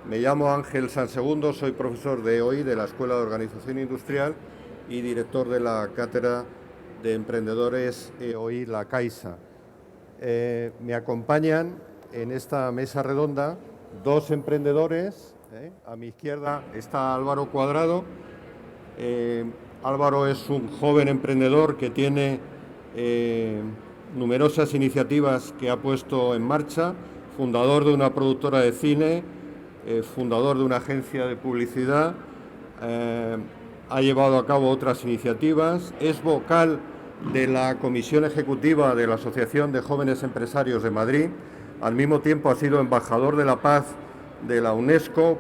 Me llamo Ángel Sansegundo, soy profesor de EOI, de la Escuela de Organización Industrial, y director de la Cátedra de Emprendedores EOI La Caixa. Me acompañan en esta mesa redonda dos emprendedores. A mi izquierda está Álvaro Cuadrado. Álvaro es un joven emprendedor que tiene numerosas iniciativas que ha puesto en marcha, fundador de una productora de cine, fundador de una agencia de publicidad, ha llevado a cabo otras iniciativas, es vocal de la Comisión Ejecutiva de la Asociación de Jóvenes Empresarios de Madrid, al mismo tiempo ha sido embajador de la paz de la UNESCO,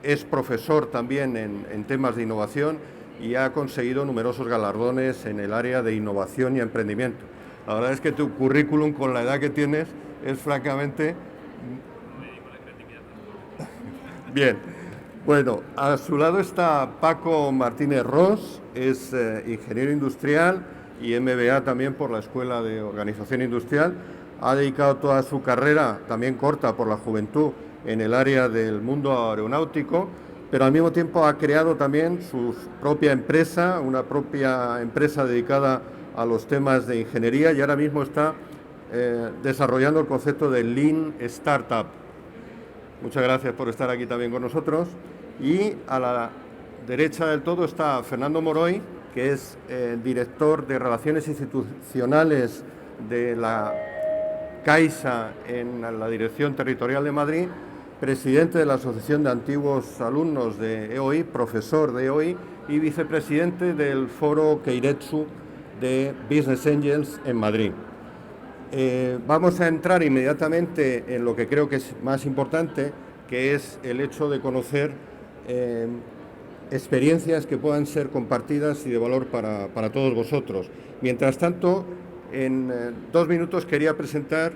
es profesor también en temas de innovación y ha conseguido numerosos galardones en el área de innovación y emprendimiento. La verdad es que tu currículum, con la edad que tienes, es francamente... Bien. Bueno, a su lado está Paco Martínez Ros, es ingeniero industrial y MBA también por la Escuela de Organización Industrial. Ha dedicado toda su carrera, también corta por la juventud, en el área del mundo aeronáutico, pero al mismo tiempo ha creado también su propia empresa, una propia empresa dedicada a los temas de ingeniería, y ahora mismo está desarrollando el concepto de Lean Startup. Muchas gracias por estar aquí también con nosotros. Y a la derecha del todo está Fernando Moroy, que es director de Relaciones Institucionales de la Caixa en la Dirección Territorial de Madrid, presidente de la Asociación de Antiguos Alumnos de EOI, profesor de EOI y vicepresidente del Foro Keiretsu de Business Angels en Madrid. Vamos a entrar inmediatamente en lo que creo que es más importante, que es el hecho de conocer experiencias que puedan ser compartidas y de valor para todos vosotros. Mientras tanto, en 2 minutos quería presentar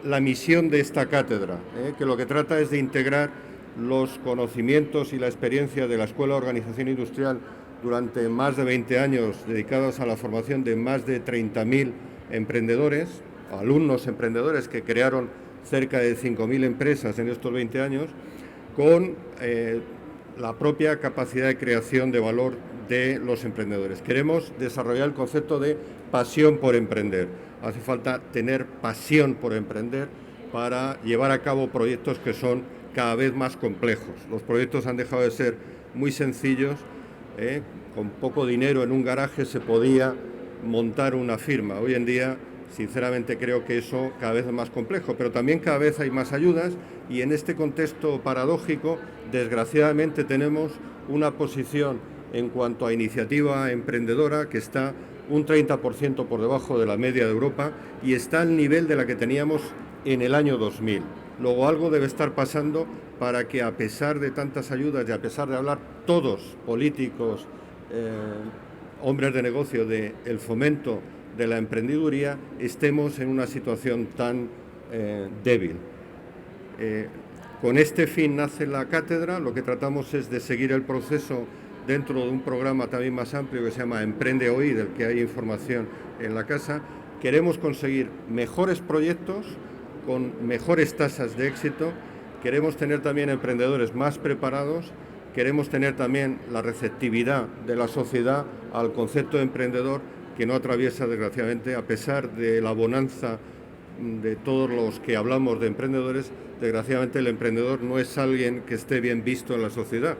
la misión de esta cátedra, que lo que trata es de integrar los conocimientos y la experiencia de la Escuela de Organización Industrial durante más de 20 años, dedicados a la formación de más de 30.000 emprendedores, alumnos emprendedores que crearon cerca de 5.000 empresas en estos 20 años, con la propia capacidad de creación de valor de los emprendedores. Queremos desarrollar el concepto de pasión por emprender. Hace falta tener pasión por emprender para llevar a cabo proyectos que son cada vez más complejos. Los proyectos han dejado de ser muy sencillos. Con poco dinero en un garaje se podía montar una firma. Hoy en día, sinceramente, creo que eso cada vez es más complejo, pero también cada vez hay más ayudas, y en este contexto paradójico, desgraciadamente, tenemos una posición en cuanto a iniciativa emprendedora que está un 30% por debajo de la media de Europa y está al nivel de la que teníamos en el año 2000. Luego algo debe estar pasando para que, a pesar de tantas ayudas y a pesar de hablar todos, políticos, hombres de negocio, del fomento de la emprendeduría, estemos en una situación tan débil. Con este fin nace la cátedra. Lo que tratamos es de seguir el proceso dentro de un programa también más amplio que se llama Emprende Hoy, del que hay información en la casa. Queremos conseguir mejores proyectos con mejores tasas de éxito. Queremos tener también emprendedores más preparados. Queremos tener también la receptividad de la sociedad al concepto de emprendedor, que no atraviesa, desgraciadamente, a pesar de la bonanza de todos los que hablamos de emprendedores, desgraciadamente el emprendedor no es alguien que esté bien visto en la sociedad.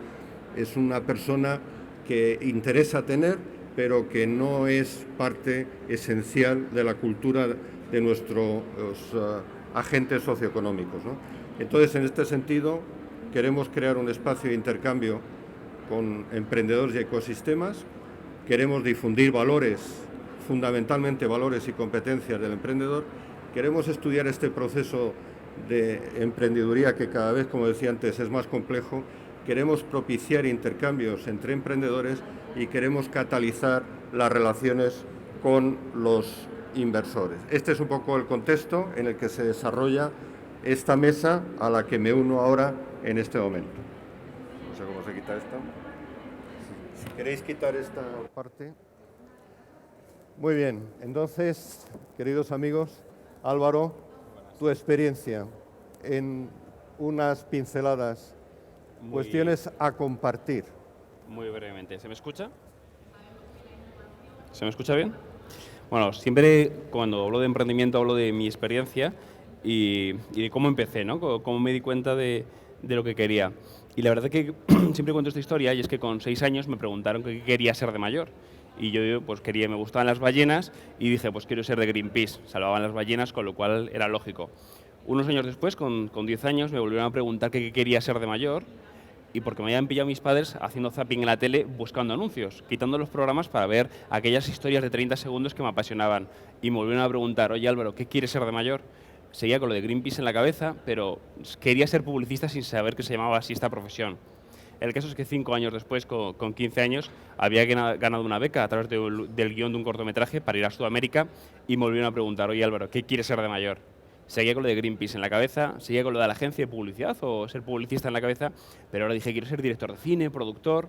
Es una persona que interesa tener, pero que no es parte esencial de la cultura de nuestros agentes socioeconómicos, ¿no? Entonces, en este sentido, queremos crear un espacio de intercambio con emprendedores y ecosistemas. Queremos difundir valores, fundamentalmente valores y competencias del emprendedor. Queremos estudiar este proceso de emprendeduría que cada vez, como decía antes, es más complejo. Queremos propiciar intercambios entre emprendedores y queremos catalizar las relaciones con los inversores. Este es un poco el contexto en el que se desarrolla esta mesa, a la que me uno ahora en este momento. No sé cómo se quita esto. Si queréis quitar esta parte. Muy bien, entonces, queridos amigos, Álvaro, tu experiencia en unas pinceladas, cuestiones a compartir. Muy brevemente. ¿Se me escucha? ¿Se me escucha bien? Bueno, siempre cuando hablo de emprendimiento hablo de mi experiencia y de cómo empecé, ¿no? Cómo me di cuenta de lo que quería. Y la verdad que siempre cuento esta historia, y es que con 6 años me preguntaron qué quería ser de mayor. Y yo pues me gustaban las ballenas y dije, pues quiero ser de Greenpeace. Salvaban las ballenas, con lo cual era lógico. Unos años después, con 10 años, me volvieron a preguntar qué quería ser de mayor, y porque me habían pillado mis padres haciendo zapping en la tele buscando anuncios, quitando los programas para ver aquellas historias de 30 segundos que me apasionaban. Y me volvieron a preguntar, oye Álvaro, ¿qué quieres ser de mayor? Seguía con lo de Greenpeace en la cabeza, pero quería ser publicista sin saber que se llamaba así esta profesión. El caso es que 5 años después, con 15 años, había ganado una beca a través del guión de un cortometraje para ir a Sudamérica, y me volvieron a preguntar, oye Álvaro, ¿qué quieres ser de mayor? Seguía con lo de Greenpeace en la cabeza, seguía con lo de la agencia de publicidad o ser publicista en la cabeza, pero ahora dije, quiero ser director de cine, productor.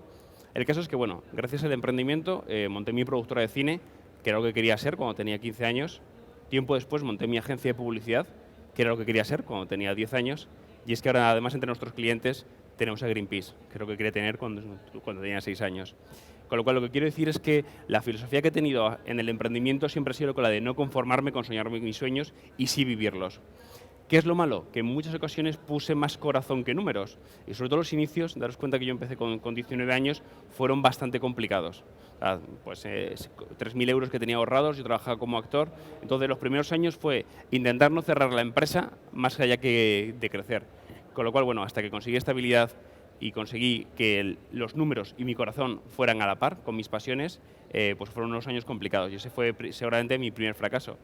El caso es que, bueno, gracias al emprendimiento monté mi productora de cine, que era lo que quería ser cuando tenía 15 años. Tiempo después monté mi agencia de publicidad, que era lo que quería ser cuando tenía 10 años. Y es que ahora, además, entre nuestros clientes tenemos a Greenpeace, que es lo que quería tener cuando tenía 6 años. Con lo cual, lo que quiero decir es que la filosofía que he tenido en el emprendimiento siempre ha sido con la de no conformarme con soñar mis sueños y sí vivirlos. ¿Qué es lo malo? Que en muchas ocasiones puse más corazón que números. Y sobre todo los inicios, daros cuenta que yo empecé con 19 años, fueron bastante complicados. O sea, pues 3.000 euros que tenía ahorrados, yo trabajaba como actor. Entonces los primeros años fue intentar no cerrar la empresa más allá que de crecer. Con lo cual, bueno, hasta que conseguí estabilidad y conseguí que los números y mi corazón fueran a la par con mis pasiones, pues fueron unos años complicados. Y ese fue seguramente mi primer fracaso.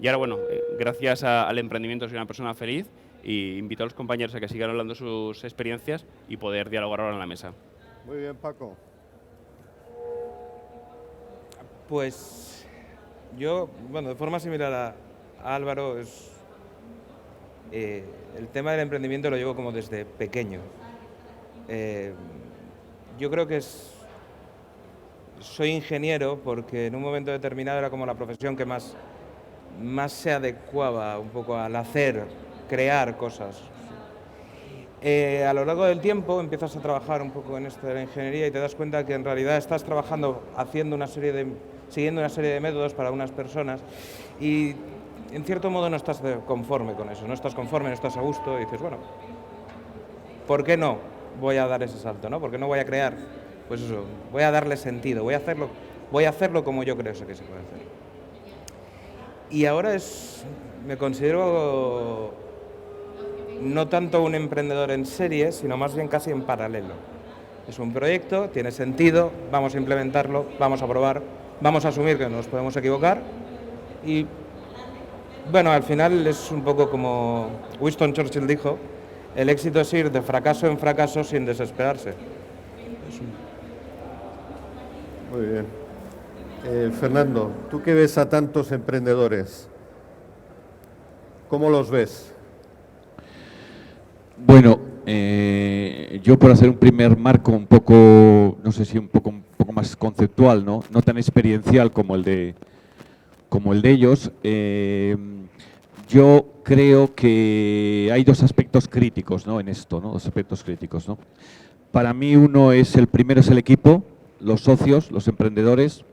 Y ahora, bueno, gracias al emprendimiento soy una persona feliz, y invito a los compañeros a que sigan hablando sus experiencias y poder dialogar ahora en la mesa. Muy bien, Paco. Pues yo, bueno, de forma similar a Álvaro, el tema del emprendimiento lo llevo como desde pequeño. Yo creo que soy ingeniero porque en un momento determinado era como la profesión que más se adecuaba un poco al hacer, crear cosas. A lo largo del tiempo empiezas a trabajar un poco en esto de la ingeniería y te das cuenta que en realidad estás trabajando siguiendo una serie de métodos para unas personas, y en cierto modo no estás conforme con eso, no estás conforme, no estás a gusto, y dices, bueno, ¿por qué no voy a dar ese salto, ¿no? ¿Por qué no voy a crear? Pues eso, voy a darle sentido, voy a hacerlo como yo creo que se puede hacer. Y ahora me considero no tanto un emprendedor en serie, sino más bien casi en paralelo. Es un proyecto, tiene sentido, vamos a implementarlo, vamos a probar, vamos a asumir que nos podemos equivocar, y bueno, al final es un poco como Winston Churchill dijo, el éxito es ir de fracaso en fracaso sin desesperarse. Muy bien. Fernando, tú que ves a tantos emprendedores, ¿cómo los ves? Bueno, yo por hacer un primer marco un poco, no sé si un poco más conceptual, ¿no? No tan experiencial como el de ellos, yo creo que hay dos aspectos críticos, ¿no? En esto, ¿no? Dos aspectos críticos, ¿no? Para mí el primero es el equipo, los socios, los emprendedores.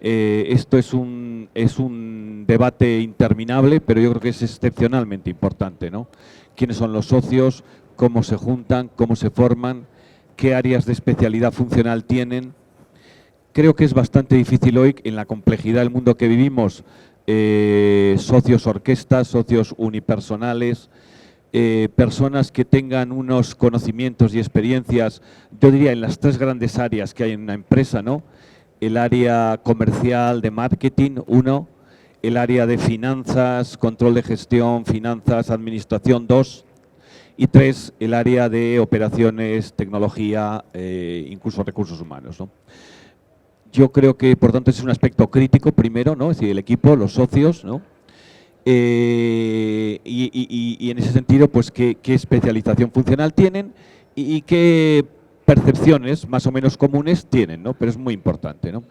Esto es un debate interminable, pero yo creo que es excepcionalmente importante, ¿no? ¿Quiénes son los socios? ¿Cómo se juntan? ¿Cómo se forman? ¿Qué áreas de especialidad funcional tienen? Creo que es bastante difícil hoy, en la complejidad del mundo que vivimos, socios orquestas, socios unipersonales, personas que tengan unos conocimientos y experiencias, yo diría, en las 3 grandes áreas que hay en una empresa, ¿no? El área comercial, de marketing, 1, el área de finanzas, control de gestión, finanzas, administración, 2, y 3, el área de operaciones, tecnología, incluso recursos humanos, ¿no? Yo creo que, por tanto, es un aspecto crítico primero, ¿no? Es decir, el equipo, los socios, ¿no? Y en ese sentido, pues, ¿qué especialización funcional tienen y qué percepciones más o menos comunes tienen, ¿no? Pero es muy importante, ¿no?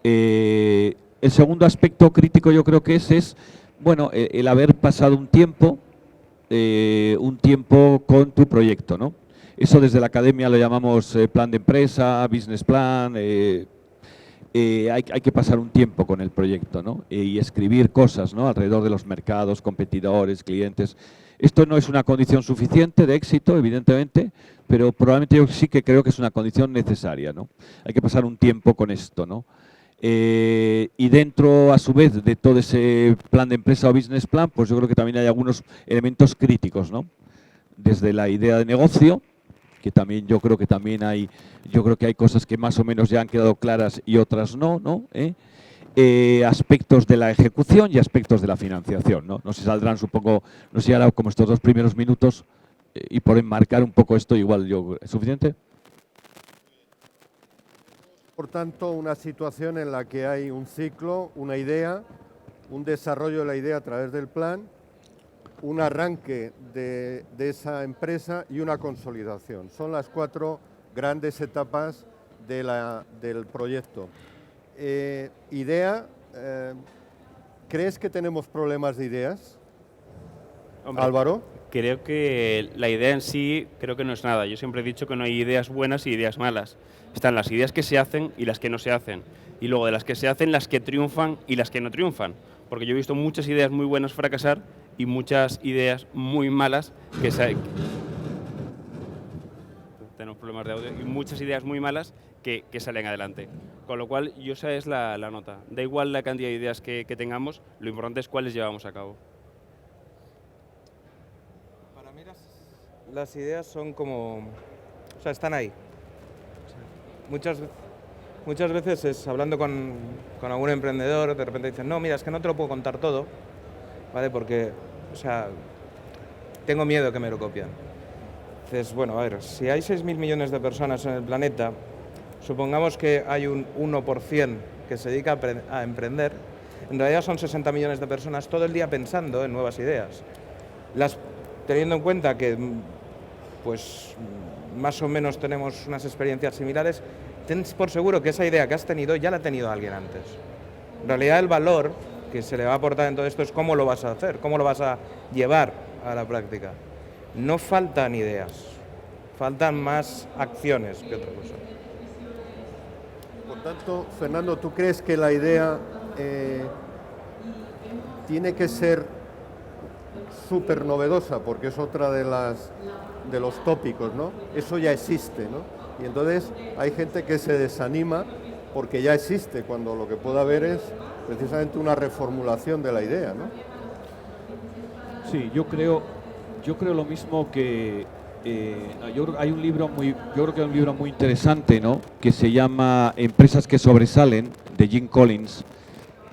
El segundo aspecto crítico yo creo que es bueno, el haber pasado un tiempo un tiempo con tu proyecto, ¿no? Eso desde la academia lo llamamos plan de empresa, business plan. Hay que pasar un tiempo con el proyecto, ¿no? Y escribir cosas, ¿no? Alrededor de los mercados, competidores, clientes. Esto no es una condición suficiente de éxito, evidentemente, pero probablemente yo sí que creo que es una condición necesaria, ¿no? Hay que pasar un tiempo con esto, ¿no? Y dentro, a su vez, de todo ese plan de empresa o business plan, pues yo creo que también hay algunos elementos críticos, ¿no? Desde la idea de negocio, que también yo creo que hay cosas que más o menos ya han quedado claras y otras no, ¿no? Aspectos de la ejecución y aspectos de la financiación, ¿no? No sé, saldrán, supongo, no sé si ahora como estos 2 primeros minutos y por enmarcar un poco esto, igual ¿es suficiente? Por tanto, una situación en la que hay un ciclo, una idea, un desarrollo de la idea a través del plan, un arranque de esa empresa y una consolidación. Son las 4 grandes etapas del proyecto. Idea, ¿crees que tenemos problemas de ideas? Hombre, Álvaro. Creo que la idea en sí creo que no es nada. Yo siempre he dicho que no hay ideas buenas y ideas malas. Están las ideas que se hacen y las que no se hacen. Y luego de las que se hacen, las que triunfan y las que no triunfan. Porque yo he visto muchas ideas muy buenas fracasar y muchas ideas muy malas tenemos problemas de audio, y muchas ideas muy malas que salen adelante. Con lo cual, esa es la nota. Da igual la cantidad de ideas que tengamos, lo importante es cuáles llevamos a cabo. Para mí las ideas son como... O sea, están ahí. Muchas veces hablando con algún emprendedor, de repente dicen, no, mira, es que no te lo puedo contar todo, ¿vale? Porque, o sea, tengo miedo que me lo copian. Entonces, bueno, a ver, si hay 6.000 millones de personas en el planeta, supongamos que hay un 1% que se dedica a emprender, en realidad son 60 millones de personas todo el día pensando en nuevas ideas. Teniendo en cuenta que, pues, más o menos tenemos unas experiencias similares, ten por seguro que esa idea que has tenido ya la ha tenido alguien antes. En realidad el valor que se le va a aportar en todo esto es cómo lo vas a hacer, cómo lo vas a llevar a la práctica. No faltan ideas, faltan más acciones que otra cosa. Por tanto, Fernando, ¿tú crees que la idea tiene que ser súper novedosa? Porque es otra de los tópicos, ¿no? Eso ya existe, ¿no? Y entonces hay gente que se desanima porque ya existe, cuando lo que puede haber es precisamente una reformulación de la idea, ¿no? Sí, yo creo lo mismo que yo creo que hay un libro muy interesante, ¿no? Que se llama Empresas que sobresalen, de Jim Collins.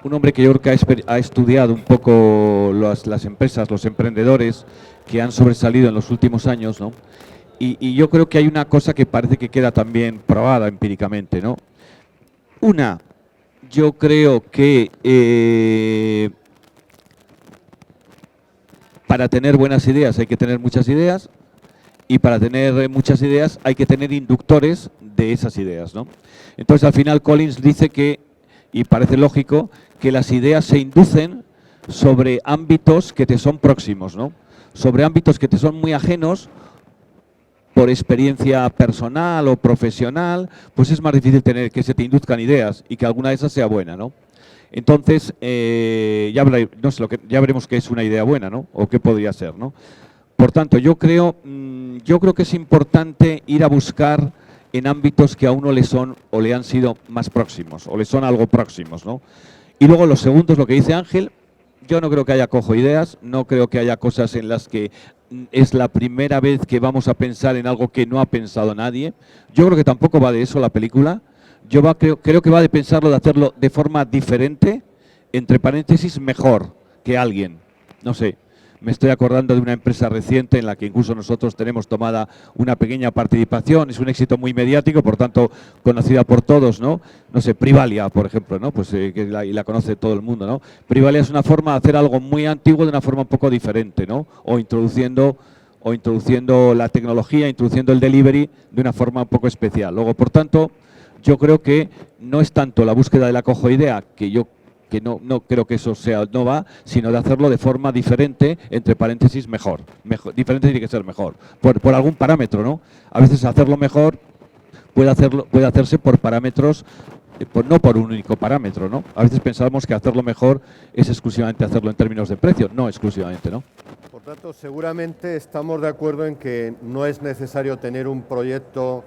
Un hombre que yo creo que ha estudiado un poco las empresas, los emprendedores que han sobresalido en los últimos años, ¿no? Y yo creo que hay una cosa que parece que queda también probada empíricamente, ¿no? Yo creo que para tener buenas ideas hay que tener muchas ideas, y para tener muchas ideas hay que tener inductores de esas ideas, ¿no? Entonces, al final, Collins dice que, y parece lógico, que las ideas se inducen sobre ámbitos que te son próximos, ¿no? Sobre ámbitos que te son muy ajenos, por experiencia personal o profesional, pues es más difícil tener que se te induzcan ideas y que alguna de esas sea buena, ¿no? Entonces, ya veremos qué es una idea buena, ¿no? O qué podría ser, ¿no? Por tanto, yo creo que es importante ir a buscar en ámbitos que a uno le son o le han sido más próximos, o le son algo próximos, ¿no? Y luego lo segundo es lo que dice Ángel. Yo no creo que haya cojo ideas, no creo que haya cosas en las que es la primera vez que vamos a pensar en algo que no ha pensado nadie. Yo creo que tampoco va de eso la película. Creo que va de pensarlo, de hacerlo de forma diferente, entre paréntesis, mejor que alguien. No sé, me estoy acordando de una empresa reciente en la que incluso nosotros tenemos tomada una pequeña participación. Es un éxito muy mediático, por tanto, conocida por todos, ¿no? No sé, Privalia, por ejemplo, ¿no? Pues que la conoce todo el mundo, ¿no? Privalia es una forma de hacer algo muy antiguo de una forma un poco diferente, ¿no? O introduciendo la tecnología, introduciendo el delivery de una forma un poco especial. Luego, por tanto, yo creo que no es tanto la búsqueda de la cojo idea, que que no creo que eso sea, no va, sino de hacerlo de forma diferente, entre paréntesis, mejor. Diferente tiene que ser mejor, por algún parámetro, ¿no? A veces hacerlo mejor puede hacerse por parámetros, no por un único parámetro, ¿no? A veces pensamos que hacerlo mejor es exclusivamente hacerlo en términos de precio, no exclusivamente, ¿no? Por tanto, seguramente estamos de acuerdo en que no es necesario tener un proyecto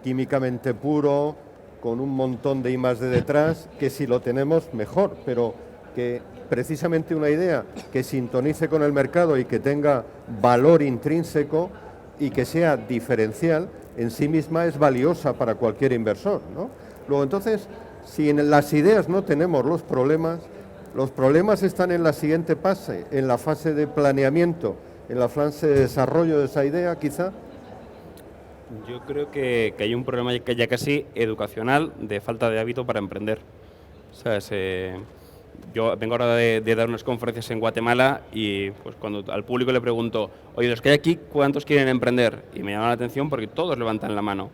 químicamente puro, con un montón de I+D detrás, que si lo tenemos mejor, pero que precisamente una idea que sintonice con el mercado y que tenga valor intrínseco y que sea diferencial, en sí misma es valiosa para cualquier inversor, ¿no? Luego, entonces, si en las ideas no tenemos los problemas están en la siguiente fase, en la fase de planeamiento, en la fase de desarrollo de esa idea, quizá. Yo creo que hay un problema ya casi educacional de falta de hábito para emprender. ¿Sabes? Yo vengo ahora de dar unas conferencias en Guatemala y pues cuando al público le pregunto, oye, los que hay aquí, ¿cuántos quieren emprender? Y me llama la atención porque todos levantan la mano.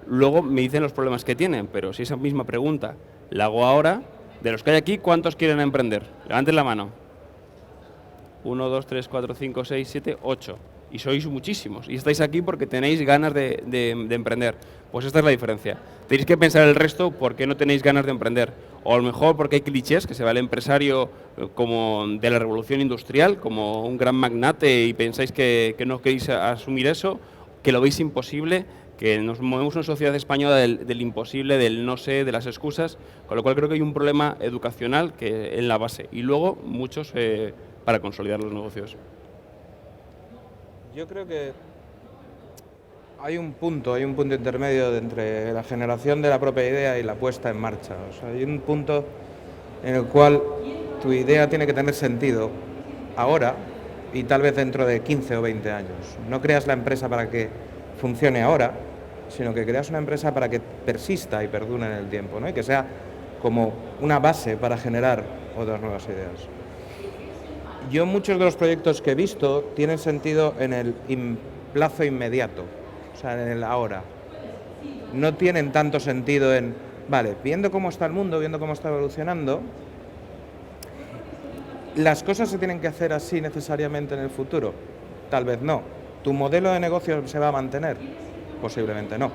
Luego me dicen los problemas que tienen, pero si esa misma pregunta la hago ahora, de los que hay aquí, ¿cuántos quieren emprender? Levanten la mano. 1, 2, 3, 4, 5, 6, 7, 8. Y sois muchísimos. Y estáis aquí porque tenéis ganas de emprender. Pues esta es la diferencia. Tenéis que pensar el resto por qué no tenéis ganas de emprender. O a lo mejor porque hay clichés, que se va el empresario como de la revolución industrial, como un gran magnate y pensáis que no queréis asumir eso, que lo veis imposible, que nos movemos en una sociedad española del imposible, del no sé, de las excusas, con lo cual creo que hay un problema educacional que en la base. Y luego muchos para consolidar los negocios. Yo creo que hay un punto intermedio entre la generación de la propia idea y la puesta en marcha. O sea, hay un punto en el cual tu idea tiene que tener sentido ahora y tal vez dentro de 15 o 20 años. No creas la empresa para que funcione ahora, sino que creas una empresa para que persista y perdure en el tiempo, ¿no? Y que sea como una base para generar otras nuevas ideas. Yo muchos de los proyectos que he visto tienen sentido en el plazo inmediato, o sea, en el ahora. No tienen tanto sentido en, vale, viendo cómo está el mundo, viendo cómo está evolucionando, ¿las cosas se tienen que hacer así necesariamente en el futuro? Tal vez no. ¿Tu modelo de negocio se va a mantener? Posiblemente no.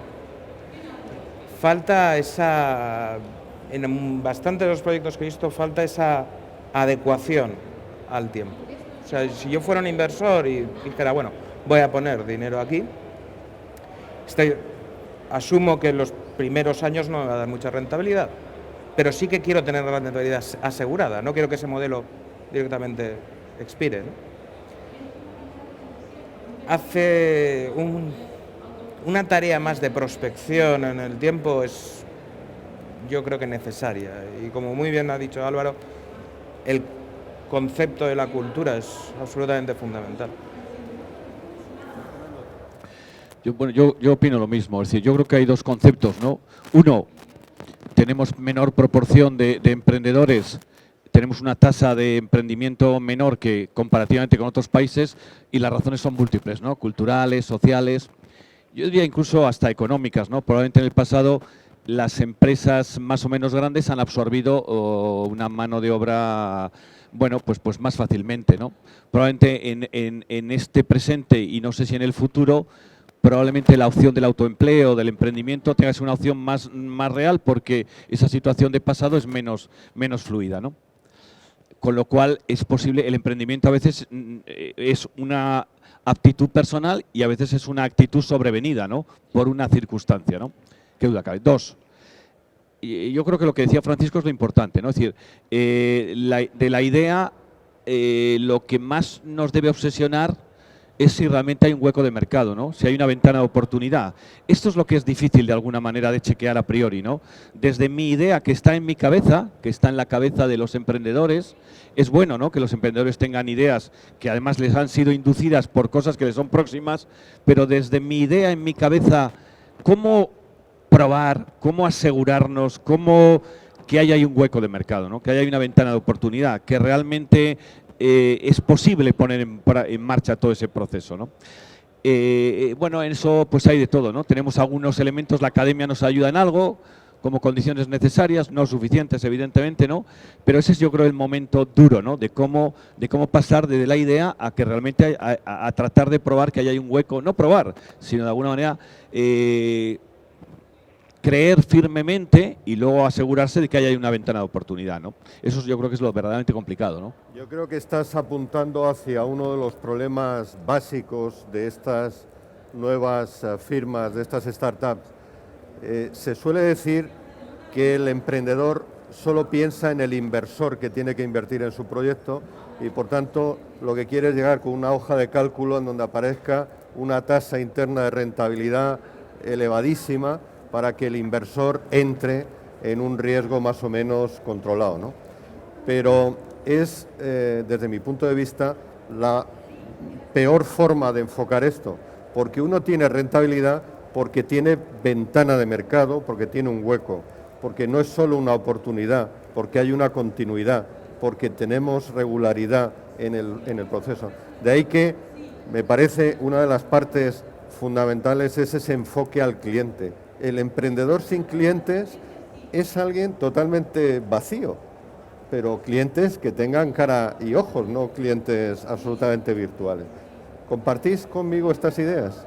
Falta en bastantes de los proyectos que he visto, falta esa adecuación al tiempo. O sea, si yo fuera un inversor y dijera, bueno, voy a poner dinero aquí, asumo que en los primeros años no me va a dar mucha rentabilidad, pero sí que quiero tener la rentabilidad asegurada, no quiero que ese modelo directamente expire, ¿no? Hace una tarea más de prospección en el tiempo es, yo creo que necesaria, y como muy bien ha dicho Álvaro, el concepto de la cultura es absolutamente fundamental. Yo opino lo mismo, es decir, yo creo que hay dos conceptos, ¿no? Uno, tenemos menor proporción de emprendedores, tenemos una tasa de emprendimiento menor que comparativamente con otros países y las razones son múltiples, ¿no? Culturales, sociales, yo diría incluso hasta económicas, ¿no? Probablemente en el pasado las empresas más o menos grandes han absorbido una mano de obra, bueno, pues más fácilmente, ¿no? Probablemente en este presente y no sé si en el futuro, probablemente la opción del autoempleo, del emprendimiento, tenga que ser una opción más real porque esa situación de pasado es menos fluida, ¿no? Con lo cual es posible, el emprendimiento a veces es una aptitud personal y a veces es una actitud sobrevenida, ¿no? Por una circunstancia, ¿no? Qué duda cabe. Dos, y yo creo que lo que decía Francisco es lo importante, ¿no? Es decir, de la idea, lo que más nos debe obsesionar es si realmente hay un hueco de mercado, ¿no? Si hay una ventana de oportunidad. Esto es lo que es difícil de alguna manera de chequear a priori, ¿no? Desde mi idea que está en mi cabeza, que está en la cabeza de los emprendedores, es bueno, ¿no? Que los emprendedores tengan ideas que además les han sido inducidas por cosas que les son próximas, pero desde mi idea en mi cabeza, ¿cómo probar, cómo asegurarnos, cómo que haya un hueco de mercado, ¿no? Que haya una ventana de oportunidad, que realmente es posible poner en marcha todo ese proceso, ¿no? Bueno, en eso pues hay de todo, ¿no? Tenemos algunos elementos, la academia nos ayuda en algo, como condiciones necesarias, no suficientes evidentemente, ¿no? Pero ese es, yo creo, el momento duro, ¿no? De cómo pasar de la idea a que realmente a tratar de probar que ahí hay un hueco, no probar, sino de alguna manera creer firmemente y luego asegurarse de que haya una ventana de oportunidad, ¿no? Eso yo creo que es lo verdaderamente complicado, ¿no? Yo creo que estás apuntando hacia uno de los problemas básicos de estas nuevas firmas, de estas startups. Se suele decir que el emprendedor solo piensa en el inversor que tiene que invertir en su proyecto y, por tanto, lo que quiere es llegar con una hoja de cálculo en donde aparezca una tasa interna de rentabilidad elevadísima para que el inversor entre en un riesgo más o menos controlado, ¿no? Pero es, desde mi punto de vista, la peor forma de enfocar esto, porque uno tiene rentabilidad porque tiene ventana de mercado, porque tiene un hueco, porque no es solo una oportunidad, porque hay una continuidad, porque tenemos regularidad en el proceso. De ahí que me parece una de las partes fundamentales es ese enfoque al cliente. El emprendedor sin clientes es alguien totalmente vacío, pero clientes que tengan cara y ojos, no clientes absolutamente virtuales. ¿Compartís conmigo estas ideas?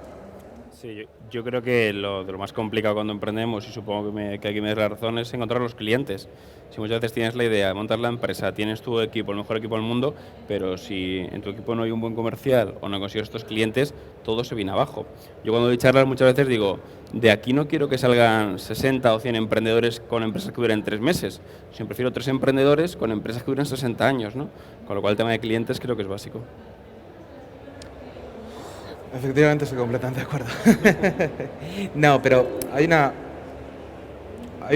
Sí, yo creo que de lo más complicado cuando emprendemos, y supongo que aquí me das la razón, es encontrar los clientes. Si muchas veces tienes la idea de montar la empresa, tienes tu equipo, el mejor equipo del mundo, pero si en tu equipo no hay un buen comercial o no consigues estos clientes, todo se viene abajo. Yo cuando doy charlas muchas veces digo, de aquí no quiero que salgan 60 o 100 emprendedores con empresas que duren 3 meses. Yo prefiero 3 emprendedores con empresas que duren 60 años, ¿no? Con lo cual el tema de clientes creo que es básico. Efectivamente, estoy completamente de acuerdo. No, pero hay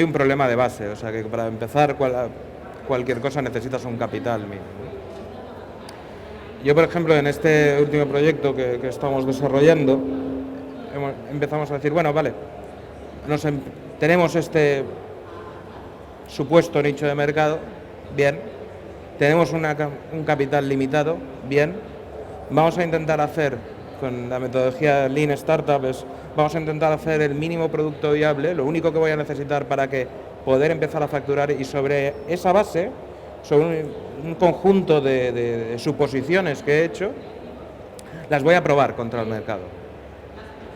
un problema de base, o sea que para empezar cualquier cosa necesitas un capital mínimo. Yo, por ejemplo, en este último proyecto que estamos desarrollando, empezamos a decir, bueno, vale, tenemos este supuesto nicho de mercado, bien, tenemos un capital limitado, bien, vamos a intentar hacer, con la metodología Lean Startup, vamos a intentar hacer el mínimo producto viable, lo único que voy a necesitar para que poder empezar a facturar, y sobre esa base, sobre un conjunto de suposiciones que he hecho, las voy a probar contra el mercado.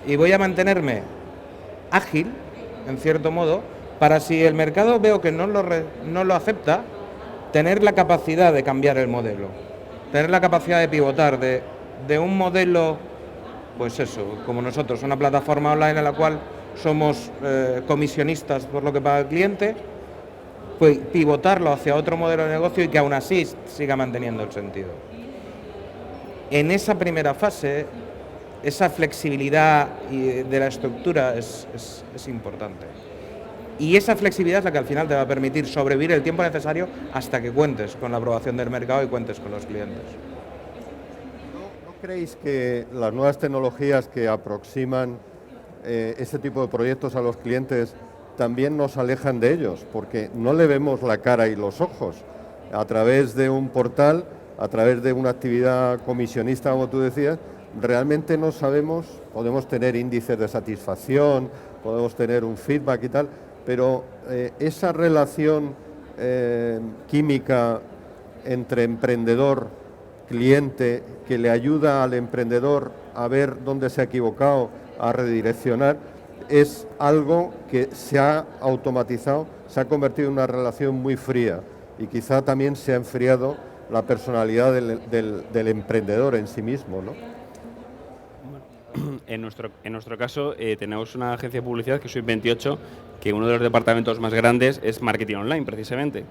Y voy a mantenerme ágil, en cierto modo, para si el mercado veo que no lo acepta, tener la capacidad de cambiar el modelo, tener la capacidad de pivotar de un modelo, pues eso, como nosotros, una plataforma online en la cual somos comisionistas por lo que paga el cliente, pues pivotarlo hacia otro modelo de negocio y que aún así siga manteniendo el sentido. En esa primera fase, esa flexibilidad de la estructura es importante. Y esa flexibilidad es la que al final te va a permitir sobrevivir el tiempo necesario hasta que cuentes con la aprobación del mercado y cuentes con los clientes. ¿No creéis que las nuevas tecnologías que aproximan este tipo de proyectos a los clientes también nos alejan de ellos? Porque no le vemos la cara y los ojos. A través de un portal, a través de una actividad comisionista, como tú decías, realmente no sabemos, podemos tener índices de satisfacción, podemos tener un feedback y tal, pero esa relación química entre emprendedor, cliente, que le ayuda al emprendedor a ver dónde se ha equivocado, a redireccionar, es algo que se ha automatizado, se ha convertido en una relación muy fría y quizá también se ha enfriado la personalidad del emprendedor en sí mismo, ¿no? En nuestro caso tenemos una agencia de publicidad que es Sub28, que uno de los departamentos más grandes es marketing online precisamente.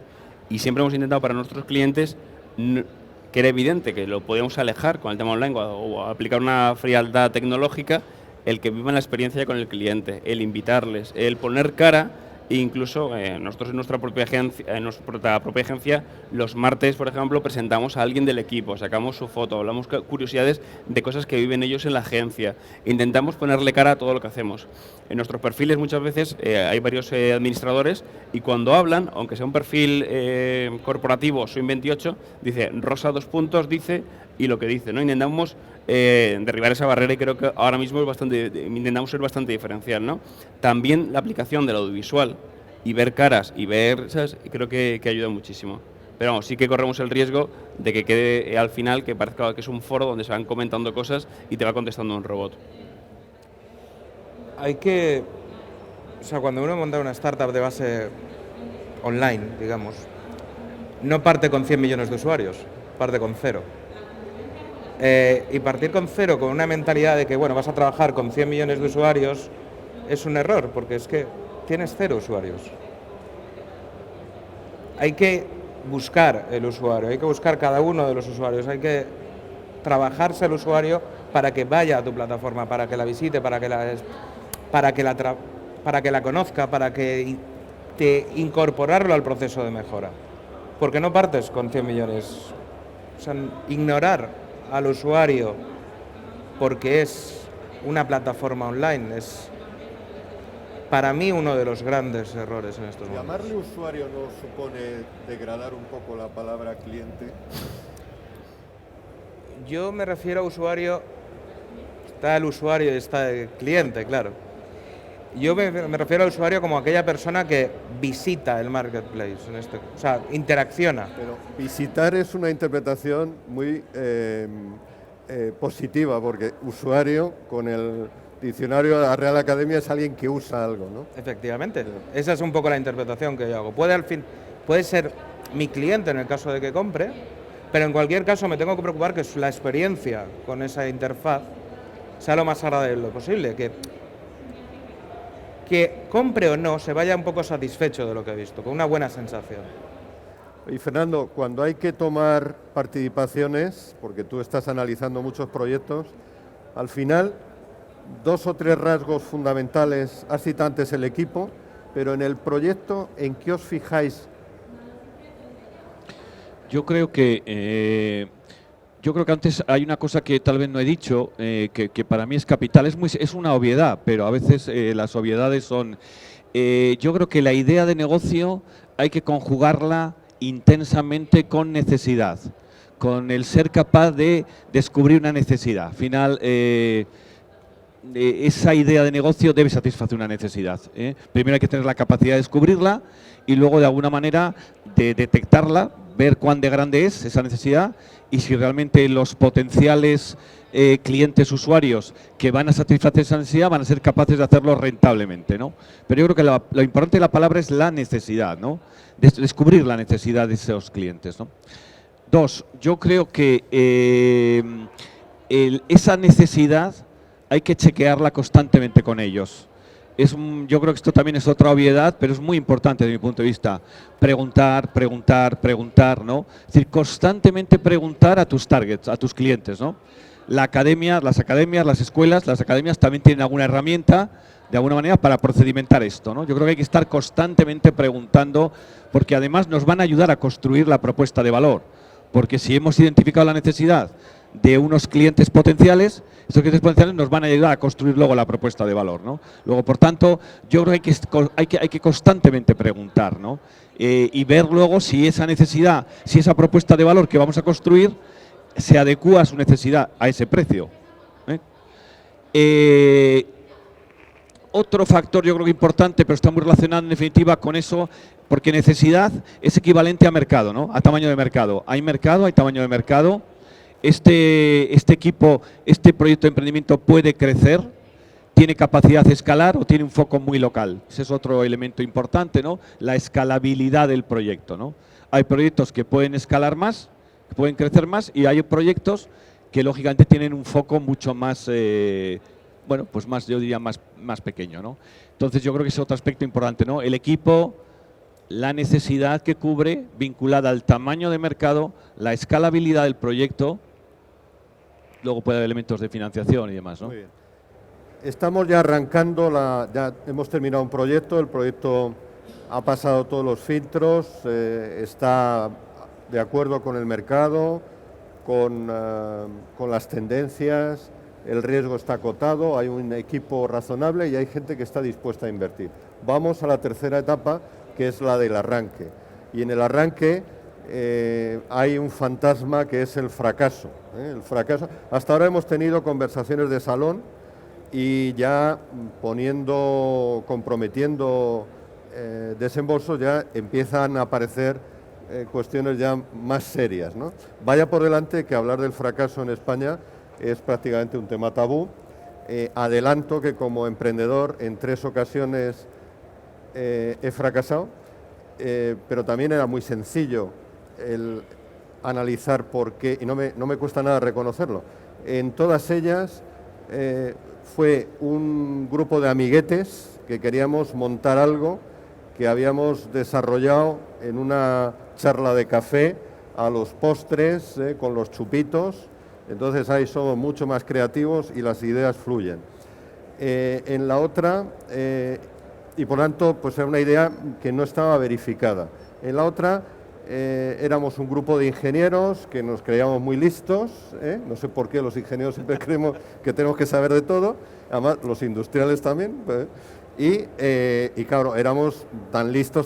Y siempre hemos intentado para nuestros clientes, que era evidente que lo podíamos alejar con el tema online o aplicar una frialdad tecnológica, el que vivan la experiencia con el cliente, el invitarles, el poner cara. E incluso nosotros en nuestra propia agencia, los martes, por ejemplo, presentamos a alguien del equipo, sacamos su foto, hablamos curiosidades de cosas que viven ellos en la agencia. Intentamos ponerle cara a todo lo que hacemos. En nuestros perfiles muchas veces hay varios administradores y cuando hablan, aunque sea un perfil corporativo, soy 28, dice Rosa 2 puntos, dice, y lo que dice, ¿no? Intentamos derribar esa barrera y creo que ahora mismo intentamos ser bastante diferencial, ¿no? También la aplicación del audiovisual y ver caras y ver, ¿sabes? Creo que ayuda muchísimo. Pero vamos, sí que corremos el riesgo de que quede al final que parezca que es un foro donde se van comentando cosas y te va contestando un robot. Hay que, o sea, cuando uno monta una startup de base online, digamos, no parte con 100 millones de usuarios, parte con 0. Y partir con 0 con una mentalidad de que, bueno, vas a trabajar con 100 millones de usuarios es un error, porque es que tienes 0 usuarios. Hay que buscar el usuario, hay que buscar cada uno de los usuarios, hay que trabajarse el usuario para que vaya a tu plataforma, para que la visite, para que la conozca, para que incorporarlo al proceso de mejora. Porque no partes con 100 millones. O sea, ignorar al usuario porque es una plataforma online es, para mí, uno de los grandes errores en estos momentos. ¿Llamarle usuario no supone degradar un poco la palabra cliente? Yo me refiero a usuario, está el usuario y está el cliente, claro. Yo me refiero al usuario como aquella persona que visita el marketplace, o sea, interacciona. Pero visitar es una interpretación muy positiva, porque usuario, con el diccionario de la Real Academia, es alguien que usa algo, ¿no? Efectivamente, esa es un poco la interpretación que yo hago. Puede ser mi cliente en el caso de que compre, pero en cualquier caso me tengo que preocupar que la experiencia con esa interfaz sea lo más agradable posible, que compre o no se vaya un poco satisfecho de lo que he visto, con una buena sensación. Y Fernando, cuando hay que tomar participaciones, porque tú estás analizando muchos proyectos, al final 2 o 3 rasgos fundamentales, has citado antes el equipo, pero en el proyecto, ¿en qué os fijáis? Yo creo que antes hay una cosa que tal vez no he dicho, que para mí es capital. Es una obviedad, pero a veces las obviedades son... yo creo que la idea de negocio hay que conjugarla intensamente con necesidad, con el ser capaz de descubrir una necesidad. Al final, esa idea de negocio debe satisfacer una necesidad. Primero hay que tener la capacidad de descubrirla y luego de alguna manera de detectarla, ver cuán de grande es esa necesidad y si realmente los potenciales clientes, usuarios que van a satisfacer esa necesidad van a ser capaces de hacerlo rentablemente, ¿no? Pero yo creo que lo importante de la palabra es la necesidad, ¿no? Descubrir la necesidad de esos clientes, ¿no? 2, yo creo que esa necesidad hay que chequearla constantemente con ellos. Yo creo que esto también es otra obviedad, pero es muy importante desde mi punto de vista. Preguntar, ¿no? Es decir, constantemente preguntar a tus targets, a tus clientes, ¿no? Las academias también tienen alguna herramienta, de alguna manera, para procedimentar esto, ¿no? Yo creo que hay que estar constantemente preguntando, porque además nos van a ayudar a construir la propuesta de valor. Porque si hemos identificado la necesidad de unos clientes potenciales, estos clientes potenciales nos van a ayudar a construir luego la propuesta de valor, ¿no? Luego, por tanto, yo creo que hay que constantemente preguntar, ¿no? Y ver luego si esa necesidad, si esa propuesta de valor que vamos a construir se adecúa a su necesidad, a ese precio. Otro factor yo creo que importante, pero está muy relacionado en definitiva con eso, porque necesidad es equivalente a mercado, ¿no? A tamaño de mercado. Hay mercado, hay tamaño de mercado. Este equipo, este proyecto de emprendimiento puede crecer, tiene capacidad de escalar o tiene un foco muy local. Ese es otro elemento importante, ¿no? La escalabilidad del proyecto, ¿no? Hay proyectos que pueden escalar más, que pueden crecer más, y hay proyectos que lógicamente tienen un foco mucho más, bueno, pues más, yo diría más pequeño, ¿no? Entonces yo creo que es otro aspecto importante, ¿no? El equipo, la necesidad que cubre vinculada al tamaño de mercado, la escalabilidad del proyecto. Luego puede haber elementos de financiación y demás, ¿no? Muy bien. Estamos ya arrancando, ya hemos terminado un proyecto, el proyecto ha pasado todos los filtros, está de acuerdo con el mercado, con las tendencias, el riesgo está acotado, hay un equipo razonable y hay gente que está dispuesta a invertir. Vamos a la tercera etapa, que es la del arranque. Y en el arranque hay un fantasma que es el fracaso. El fracaso. Hasta ahora hemos tenido conversaciones de salón y ya comprometiendo desembolsos ya empiezan a aparecer cuestiones ya más serias, ¿no? Vaya por delante que hablar del fracaso en España es prácticamente un tema tabú. Adelanto que como emprendedor en 3 ocasiones he fracasado, pero también era muy sencillo el analizar por qué, y no me cuesta nada reconocerlo. En todas ellas fue un grupo de amiguetes que queríamos montar algo que habíamos desarrollado en una charla de café, a los postres, con los chupitos. Entonces ahí somos mucho más creativos y las ideas fluyen. En la otra, y por tanto, pues era una idea que no estaba verificada. En la otra, éramos un grupo de ingenieros que nos creíamos muy listos, no sé por qué los ingenieros siempre creemos que tenemos que saber de todo, además los industriales también, y claro, éramos tan listos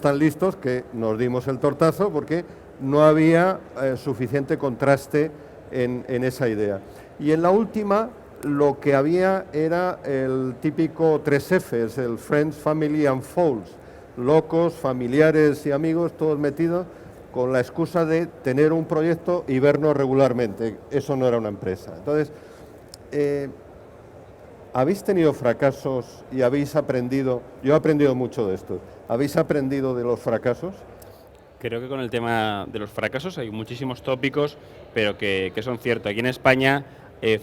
que nos dimos el tortazo porque no había suficiente contraste en esa idea. Y en la última lo que había era el típico 3Fs, el Friends, Family and Fools, locos, familiares y amigos, todos metidos con la excusa de tener un proyecto y vernos regularmente. Eso no era una empresa. Entonces, ¿habéis tenido fracasos y habéis aprendido? Yo he aprendido mucho de esto. ¿Habéis aprendido de los fracasos? Creo que con el tema de los fracasos hay muchísimos tópicos, pero que son ciertos. Aquí en España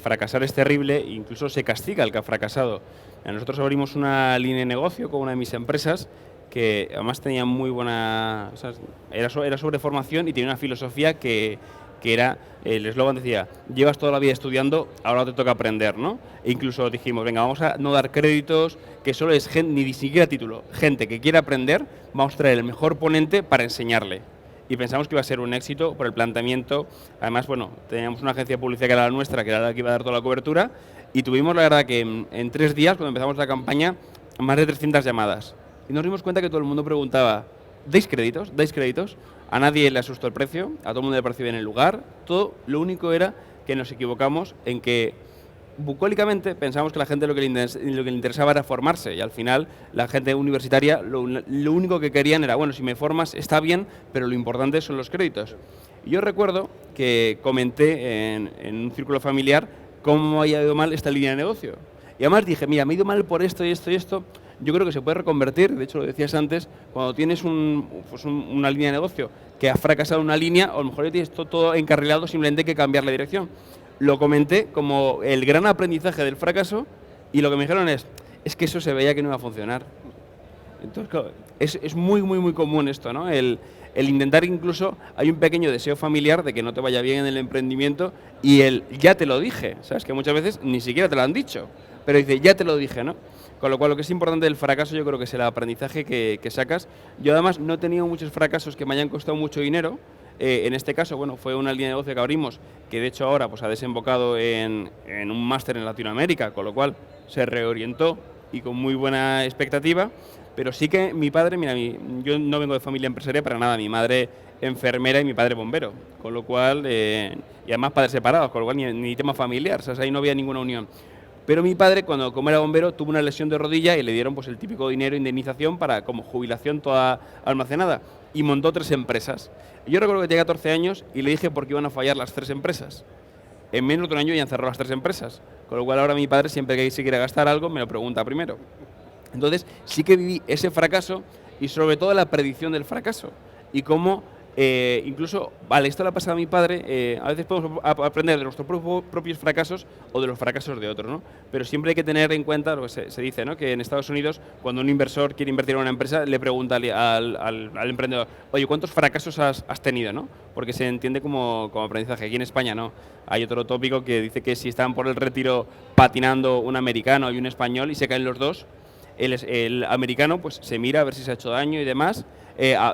fracasar es terrible, incluso se castiga al que ha fracasado. Nosotros abrimos una línea de negocio con una de mis empresas que además tenía muy buena... O sea, era sobre formación y tenía una filosofía que era, el eslogan decía, llevas toda la vida estudiando, ahora te toca aprender, ¿no? E incluso dijimos, venga, vamos a no dar créditos, que solo es gente, ni siquiera título, gente que quiera aprender, vamos a traer el mejor ponente para enseñarle. Y pensamos que iba a ser un éxito por el planteamiento. Además, bueno, teníamos una agencia de publicidad que era la nuestra, que era la que iba a dar toda la cobertura, y tuvimos, la verdad, que en 3 días, cuando empezamos la campaña, más de 300 llamadas. Y nos dimos cuenta que todo el mundo preguntaba, ¿dais créditos? ¿Dais créditos? A nadie le asustó el precio, a todo el mundo le pareció bien el lugar. Todo, lo único era que nos equivocamos en que bucólicamente pensamos que la gente lo que le interesaba era formarse, y al final la gente universitaria lo único que querían era, bueno, si me formas está bien, pero lo importante son los créditos. Y yo recuerdo que comenté en un círculo familiar cómo había ido mal esta línea de negocio. Y además dije, mira, me ha ido mal por esto y esto y esto. Yo creo que se puede reconvertir, de hecho lo decías antes, cuando tienes una línea de negocio que ha fracasado una línea, o a lo mejor ya tienes todo encarrilado, simplemente hay que cambiar la dirección. Lo comenté como el gran aprendizaje del fracaso y lo que me dijeron es que eso se veía que no iba a funcionar. Entonces, claro, es muy, muy, muy común esto, ¿no? El intentar, incluso, hay un pequeño deseo familiar de que no te vaya bien en el emprendimiento y ya te lo dije, ¿sabes? Que muchas veces ni siquiera te lo han dicho, pero dice, ya te lo dije, ¿no? Con lo cual, lo que es importante del fracaso yo creo que es el aprendizaje que sacas. Yo además no he tenido muchos fracasos que me hayan costado mucho dinero. En este caso, bueno, fue una línea de negocio que abrimos, que de hecho ahora pues ha desembocado en un máster en Latinoamérica, con lo cual se reorientó y con muy buena expectativa. Pero sí que mi padre, mira, yo no vengo de familia empresaria para nada, mi madre enfermera y mi padre bombero, con lo cual, y además padres separados, con lo cual ni tema familiar, o sea, ahí no había ninguna unión. Pero mi padre, como era bombero, tuvo una lesión de rodilla y le dieron pues el típico dinero de indemnización para como jubilación toda almacenada. Y montó 3 empresas. Yo recuerdo que tenía 14 años y le dije por qué iban a fallar las 3 empresas. En menos de un año ya han cerrado las 3 empresas. Con lo cual ahora mi padre, siempre que se quiere gastar algo, me lo pregunta primero. Entonces sí que viví ese fracaso y sobre todo la predicción del fracaso. Y cómo incluso, vale, esto le ha pasado a mi padre, a veces podemos aprender de nuestros propios fracasos o de los fracasos de otros, ¿no? Pero siempre hay que tener en cuenta lo que se dice, ¿no? Que en Estados Unidos, cuando un inversor quiere invertir en una empresa, le pregunta al emprendedor, oye, ¿cuántos fracasos has tenido, no? Porque se entiende como aprendizaje. Aquí en España no. Hay otro tópico que dice que si están por el retiro patinando un americano y un español y se caen los dos, el americano pues se mira a ver si se ha hecho daño y demás,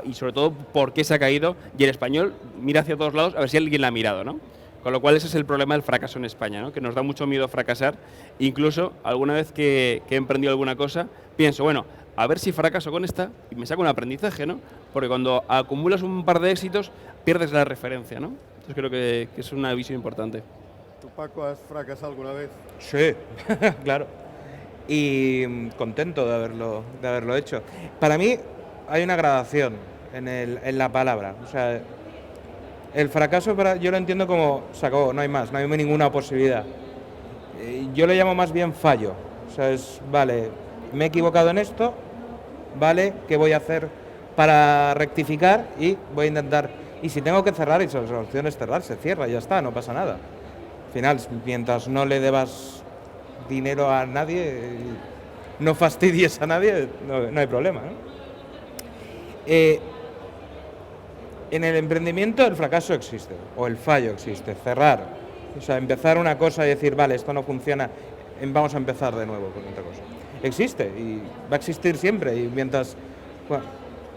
y sobre todo por qué se ha caído, y el español mira hacia todos lados a ver si alguien la ha mirado, ¿no? Con lo cual ese es el problema del fracaso en España, ¿no? Que nos da mucho miedo fracasar. Incluso alguna vez que he emprendido alguna cosa, pienso, bueno, a ver si fracaso con esta y me saco un aprendizaje, ¿no? Porque cuando acumulas un par de éxitos, pierdes la referencia, ¿no? Entonces creo que es una visión importante. ¿Tú, Paco, has fracasado alguna vez? Sí, claro. Y contento de haberlo hecho. Para mí, hay una gradación en la palabra. O sea, el fracaso yo lo entiendo como se acabó, no hay más, no hay ninguna posibilidad. Yo lo llamo más bien fallo. O sea, vale, me he equivocado en esto, vale, ¿qué voy a hacer para rectificar? Y voy a intentar, y si tengo que cerrar y la solución es cerrar, se cierra, ya está, no pasa nada. Al final, mientras no le debas dinero a nadie, no fastidies a nadie, no hay problema, ¿no? En el emprendimiento el fracaso existe, o el fallo existe, cerrar. O sea, empezar una cosa y decir, vale, esto no funciona, vamos a empezar de nuevo con otra cosa. Existe y va a existir siempre, y mientras... Bueno,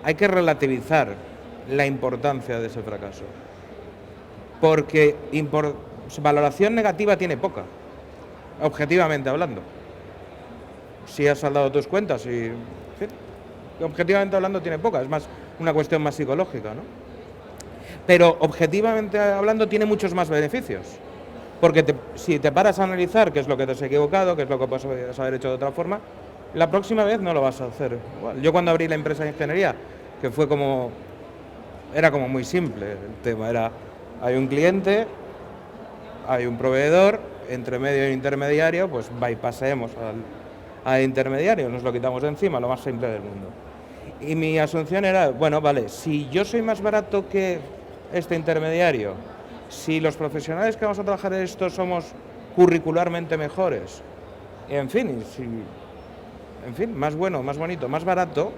hay que relativizar la importancia de ese fracaso, porque valoración negativa tiene poca, objetivamente hablando. Si has saldado tus cuentas y... en fin, objetivamente hablando tiene poca, es más una cuestión más psicológica, ¿no? Pero objetivamente hablando tiene muchos más beneficios, porque si te paras a analizar qué es lo que te has equivocado, qué es lo que puedes haber hecho de otra forma, la próxima vez no lo vas a hacer igual. Yo cuando abrí la empresa de ingeniería, que era como muy simple el tema, hay un cliente, hay un proveedor, entre medio y intermediario, pues bypassemos al intermediario, nos lo quitamos de encima, lo más simple del mundo. Y mi asunción era, bueno, vale, si yo soy más barato que este intermediario, si los profesionales que vamos a trabajar en esto somos curricularmente mejores, en fin, más bueno, más bonito, más barato,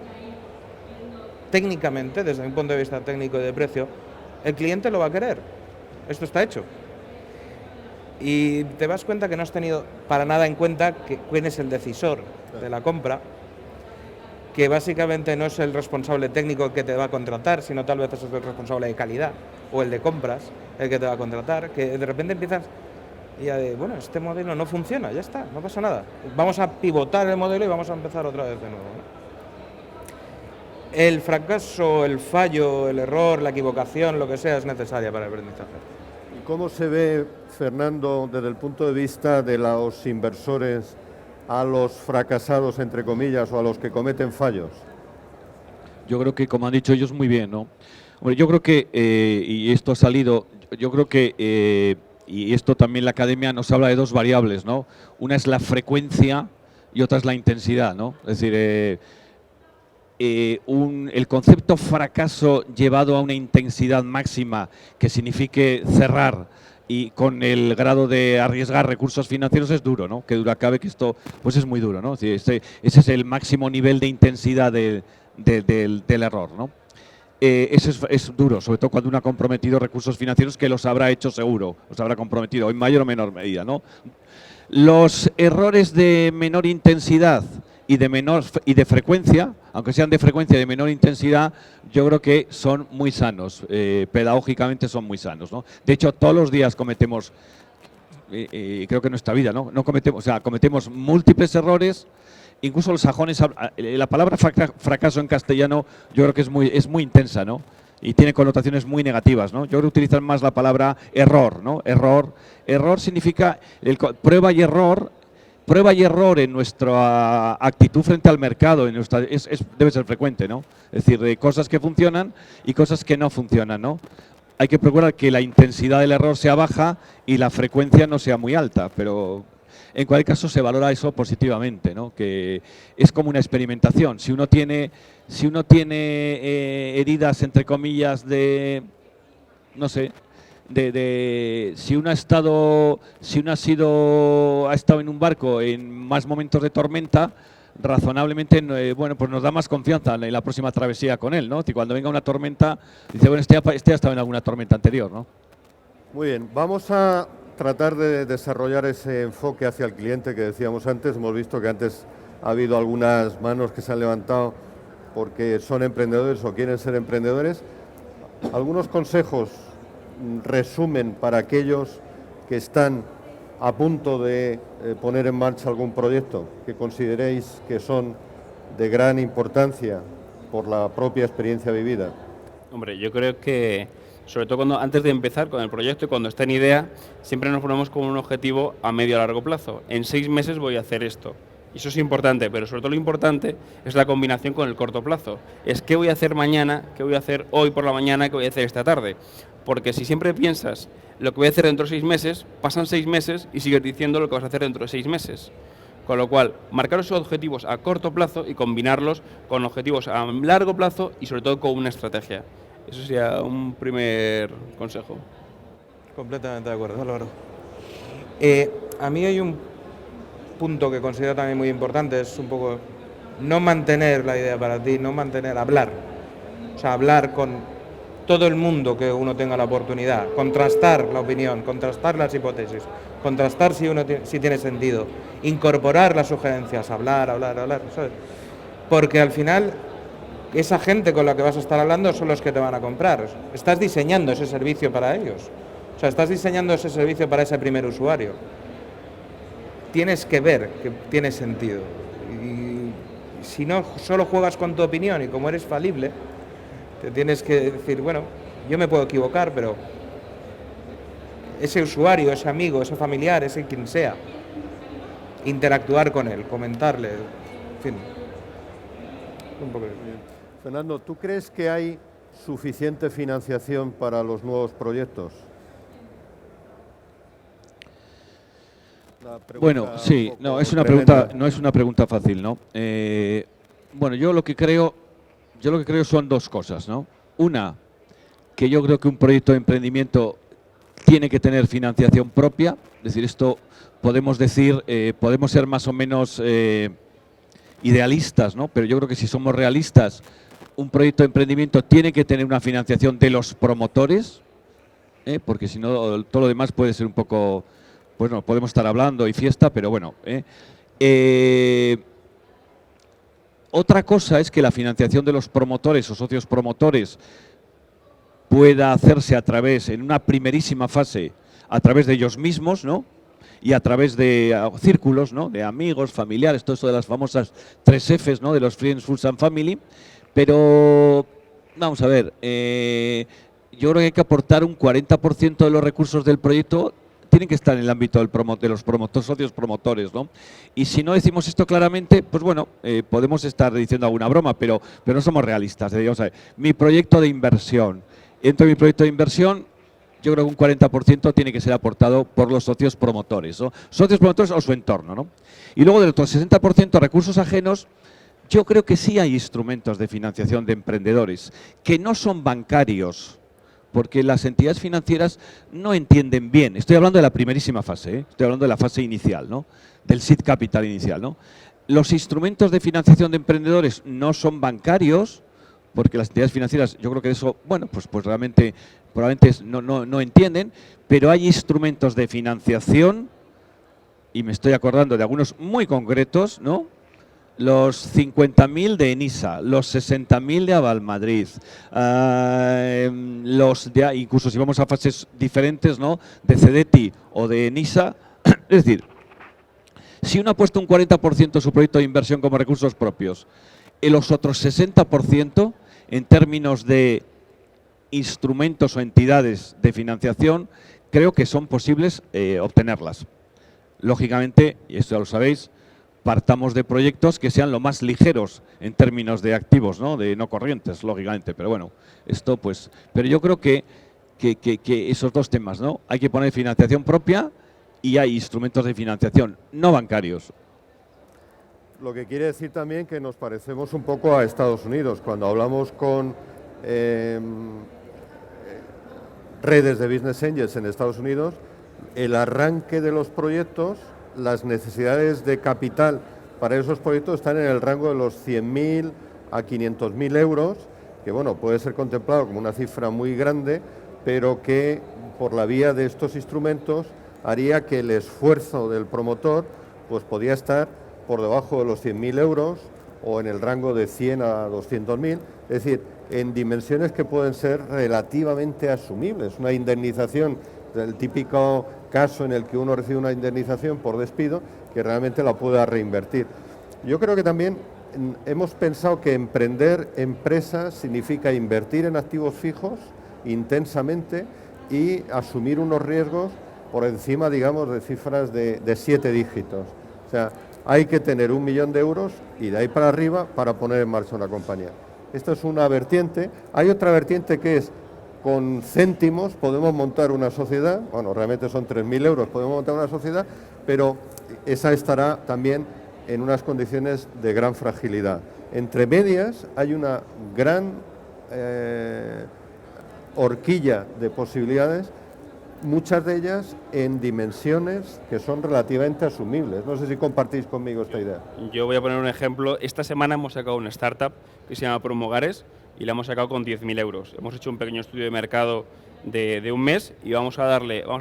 técnicamente, desde mi punto de vista técnico y de precio, el cliente lo va a querer. Esto está hecho. Y te das cuenta que no has tenido para nada en cuenta quién es el decisor de la compra, que básicamente no es el responsable técnico que te va a contratar, sino tal vez es el responsable de calidad o el de compras el que te va a contratar, que de repente empiezas ya de, bueno, este modelo no funciona, ya está, no pasa nada. Vamos a pivotar el modelo y vamos a empezar otra vez de nuevo, ¿no? El fracaso, el fallo, el error, la equivocación, lo que sea, es necesaria para el aprendizaje. ¿Y cómo se ve, Fernando, desde el punto de vista de los inversores, a los fracasados, entre comillas, o a los que cometen fallos? Yo creo que, como han dicho ellos, muy bien, ¿no? Hombre, yo creo que, y esto ha salido, yo creo que, y esto también la academia nos habla de dos variables, ¿no? Una es la frecuencia y otra es la intensidad, ¿no? Es decir, el concepto fracaso llevado a una intensidad máxima que signifique cerrar y con el grado de arriesgar recursos financieros es duro, ¿no? Que dura cabe que esto pues es muy duro, ¿no? Ese es el máximo nivel de intensidad del error, ¿no? Eso es duro, sobre todo cuando uno ha comprometido recursos financieros, que los habrá hecho seguro, los habrá comprometido en mayor o menor medida, ¿no? Los errores de menor intensidad y de frecuencia, aunque sean de frecuencia y de menor intensidad, yo creo que son muy sanos, pedagógicamente son muy sanos, ¿no? De hecho, todos los días cometemos, creo que en nuestra vida, ¿no? Cometemos múltiples errores. Incluso los sajones, la palabra fracaso en castellano yo creo que es muy intensa, ¿no? Y tiene connotaciones muy negativas, ¿no? Yo creo que utilizan más la palabra error, ¿no? Error significa prueba y error en nuestra actitud frente al mercado, debe ser frecuente, ¿no? Es decir, de cosas que funcionan y cosas que no funcionan, ¿no? Hay que procurar que la intensidad del error sea baja y la frecuencia no sea muy alta, pero en cualquier caso se valora eso positivamente, ¿no? Que es como una experimentación. Si uno tiene heridas, entre comillas, no sé, si uno ha estado en un barco en más momentos de tormenta, razonablemente, bueno, pues nos da más confianza en la próxima travesía con él, ¿no? Y cuando venga una tormenta, dice, bueno, este ha estado en alguna tormenta anterior, ¿no? Muy bien, vamos a tratar de desarrollar ese enfoque hacia el cliente que decíamos antes. Hemos visto que antes ha habido algunas manos que se han levantado porque son emprendedores o quieren ser emprendedores. Algunos consejos, resumen para aquellos que están a punto de poner en marcha algún proyecto que consideréis que son de gran importancia por la propia experiencia vivida. Hombre, yo creo que sobre todo antes de empezar con el proyecto y cuando está en idea, siempre nos ponemos como un objetivo a medio a largo plazo. En 6 meses voy a hacer esto. Y eso es importante, pero sobre todo lo importante es la combinación con el corto plazo. Es qué voy a hacer mañana, qué voy a hacer hoy por la mañana, qué voy a hacer esta tarde. Porque si siempre piensas lo que voy a hacer dentro de 6 meses, pasan 6 meses y sigues diciendo lo que vas a hacer dentro de 6 meses. Con lo cual, marcar esos objetivos a corto plazo y combinarlos con objetivos a largo plazo y sobre todo con una estrategia. Eso sería un primer consejo. Completamente de acuerdo, Álvaro. A mí hay un punto que considero también muy importante, es un poco no mantener la idea para ti, no mantener, hablar. O sea, hablar con todo el mundo que uno tenga la oportunidad, contrastar la opinión, contrastar las hipótesis, contrastar si tiene sentido, incorporar las sugerencias, hablar, ¿sabes? Porque al final esa gente con la que vas a estar hablando son los que te van a comprar. Estás diseñando ese servicio para ellos. O sea, estás diseñando ese servicio para ese primer usuario. Tienes que ver que tiene sentido. Y si no, solo juegas con tu opinión y como eres falible, te tienes que decir, bueno, yo me puedo equivocar, pero ese usuario, ese amigo, ese familiar, ese quien sea, interactuar con él, comentarle, en fin. Un poco. Fernando, ¿tú crees que hay suficiente financiación para los nuevos proyectos? Bueno, sí, no es una pregunta, no es una pregunta fácil, ¿no? Bueno, yo lo que creo son dos cosas, ¿no? Una, que yo creo que un proyecto de emprendimiento tiene que tener financiación propia, es decir, esto podemos decir, podemos ser más o menos idealistas, ¿no? Pero yo creo que si somos realistas, un proyecto de emprendimiento tiene que tener una financiación de los promotores, porque si no, todo lo demás puede ser un poco, pues no, podemos estar hablando y fiesta, pero bueno. Otra cosa es que la financiación de los promotores o socios promotores pueda hacerse a través, en una primerísima fase, a través de ellos mismos, ¿no? Y a través de círculos, ¿no? De amigos, familiares, todo eso de las famosas 3 Fs, ¿no? De los Friends, Fools and Family. Pero, vamos a ver, yo creo que hay que aportar un 40% de los recursos del proyecto, tienen que estar en el ámbito de los promotores, socios promotores, ¿no? Y si no decimos esto claramente, pues bueno, podemos estar diciendo alguna broma, pero no somos realistas. Digamos, mi proyecto de inversión, dentro de mi proyecto de inversión, yo creo que un 40% tiene que ser aportado por los socios promotores, ¿no? Socios promotores o su entorno, ¿no? Y luego del otro 60% recursos ajenos, yo creo que sí hay instrumentos de financiación de emprendedores que no son bancarios, porque las entidades financieras no entienden bien. Estoy hablando de la primerísima fase, estoy hablando de la fase inicial, ¿no? Del seed capital inicial, ¿no? Los instrumentos de financiación de emprendedores no son bancarios, porque las entidades financieras, yo creo que eso, bueno, pues realmente probablemente no entienden, pero hay instrumentos de financiación, y me estoy acordando de algunos muy concretos, ¿no? Los 50.000 de ENISA, los 60.000 de Avalmadrid, incluso si vamos a fases diferentes, ¿no? De CEDETI o de ENISA, es decir, si uno ha puesto un 40% de su proyecto de inversión como recursos propios, los otros 60% en términos de instrumentos o entidades de financiación, creo que son posibles obtenerlas. Lógicamente, y esto ya lo sabéis, partamos de proyectos que sean lo más ligeros en términos de activos, ¿no? De no corrientes, lógicamente, pero bueno, esto pues, pero yo creo que esos dos temas, ¿no? Hay que poner financiación propia y hay instrumentos de financiación no bancarios. Lo que quiere decir también que nos parecemos un poco a Estados Unidos. Cuando hablamos con redes de business angels en Estados Unidos, el arranque de los proyectos, las necesidades de capital para esos proyectos están en el rango de los 100.000 a 500.000 euros, que bueno, puede ser contemplado como una cifra muy grande, pero que por la vía de estos instrumentos haría que el esfuerzo del promotor pues podía estar por debajo de los 100.000 euros o en el rango de 100 a 200.000, es decir, en dimensiones que pueden ser relativamente asumibles. Una indemnización, del típico caso en el que uno recibe una indemnización por despido, que realmente la pueda reinvertir. Yo creo que también hemos pensado que emprender empresas significa invertir en activos fijos intensamente y asumir unos riesgos por encima, digamos, de cifras de 7 dígitos. O sea, hay que tener 1 millón de euros y de ahí para arriba para poner en marcha una compañía. Esta es una vertiente. Hay otra vertiente que es, con céntimos podemos montar una sociedad, bueno, realmente son 3.000 euros, podemos montar una sociedad, pero esa estará también en unas condiciones de gran fragilidad. Entre medias hay una gran horquilla de posibilidades, muchas de ellas en dimensiones que son relativamente asumibles. No sé si compartís conmigo esta idea. Yo voy a poner un ejemplo. Esta semana hemos sacado una startup que se llama Promogares y la hemos sacado con 10.000 euros. Hemos hecho un pequeño estudio de mercado de un mes y vamos a